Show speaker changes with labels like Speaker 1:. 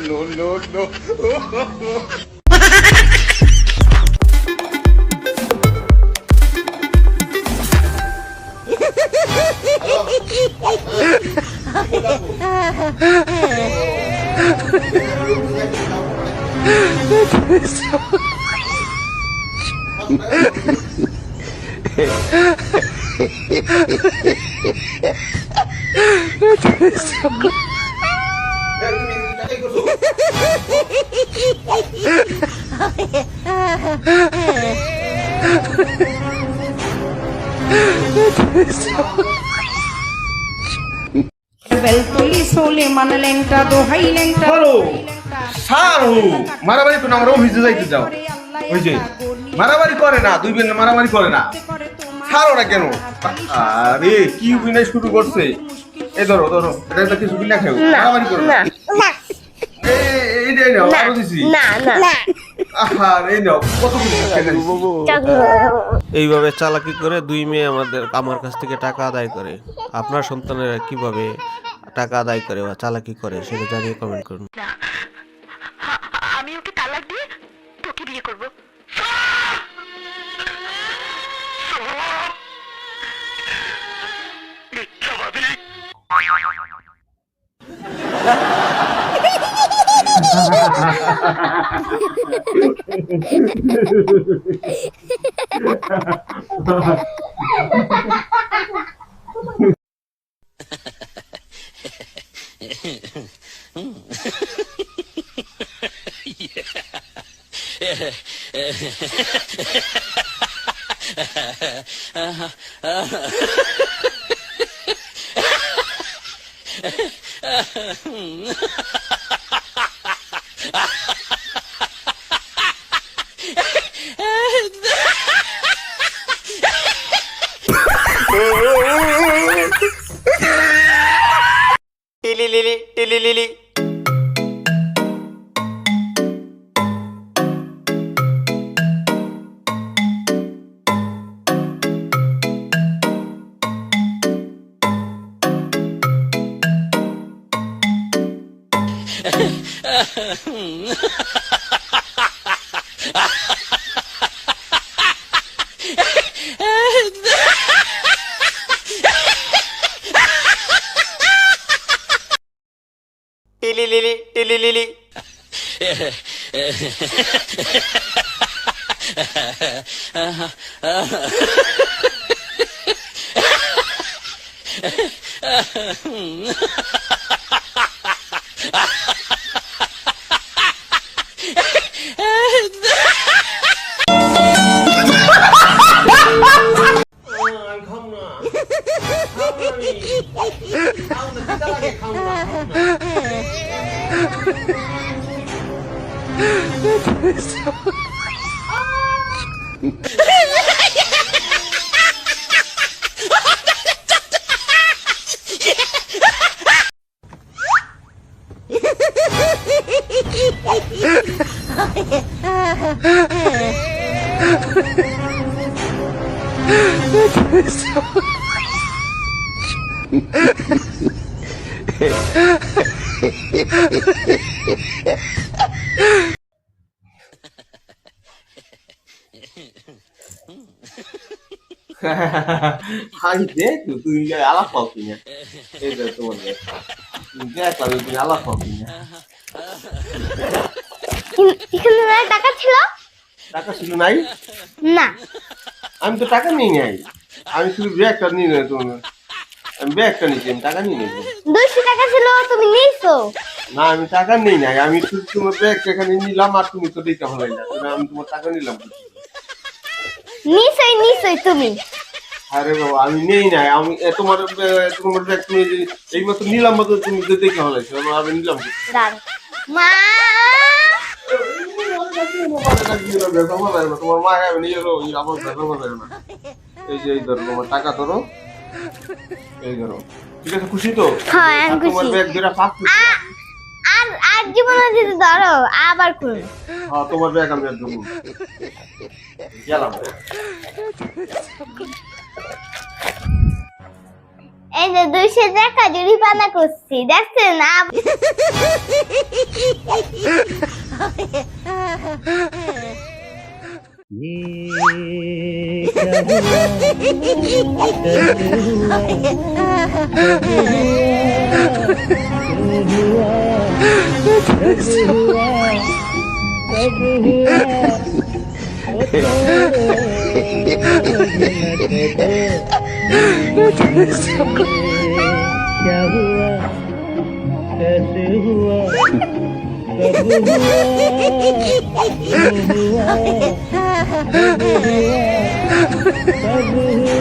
Speaker 1: no, no, no.
Speaker 2: Beltali সোলে মানে লেংটা দোহাই লেংটা
Speaker 3: বলো সারু মারামারি তো আমরা অফিসে যাইতে যাও ওই যে মারামারি করে না দুই বোন মারামারি করে না ছাড়ো না কেন আরে কি অভিনয় শুরু করছে এই ধরো ধরো এটা তো কিছু বিনা খাও মারামারি করো না এই এই নাও আরো দিছি
Speaker 4: না না
Speaker 3: আরে নাও কত কিছু
Speaker 5: এইভাবে চালাকি করে দুই মেয়ে আমার কাছ থেকে টাকা আদায় করে। আপনার সন্তানেরা কিভাবে টাকা আদায় করে বা চালাকি করে সেটা জানিয়ে কমেন্ট করুন।
Speaker 4: আমি ওকে তালাক দিয়ে তোকে বিয়ে করব।
Speaker 5: টিলি
Speaker 3: হাই দেখ তুই আলাপ পাও কিনা এই যে তোমার দেখ তুই আলাপ পাও কিনা
Speaker 4: এখানে টাকা ছিল?
Speaker 3: টাকা ছিল নাই?
Speaker 4: না
Speaker 3: আমি তো টাকা নিই নাই, আমি শুধু ব্যাগটা নিয়ে নেই তোমার, আমি ব্যাগটা নিয়েছি, আমি টাকা নিয়ে নেই।
Speaker 4: 200 টাকা ছিল তুমি নিছো?
Speaker 3: না আমি টাকা নেই নাই, আমি শুধু তোমার ব্যাগটা এখানে নিলাম আর তুমি তো দিতে হবে না, আমি তোমার টাকা নিলাম।
Speaker 4: নিশ্চয়ই তুমি।
Speaker 3: আরে বাবা আমি নেই নাই, আমি তোমার ব্যাগ তুমি এই মতো নিলাম মতো তুমি দেখে হবে, আমি নিলাম
Speaker 4: মা
Speaker 3: তোমার মা নিয়ে আমার ব্যবহার হবে না। এই যে এই ধরো তোমার টাকা ধরো, এই ধরো, ঠিক আছে? খুশি তো?
Speaker 4: হ্যাঁ আমি খুশি।
Speaker 3: তোমার ব্যাগ যেটা ফাঁক
Speaker 4: আর জীবনে যদি ধরো আবার খুলবে।
Speaker 3: হ্যাঁ তোমার ব্যাগ আমি আর ধরবো গেলাম।
Speaker 1: এই যে 200 টাকা জরিমানা করছি দেখছেন না।
Speaker 6: क्या हुआ कैसे हुआ कब हुआ क्यों हुआ कब हुआ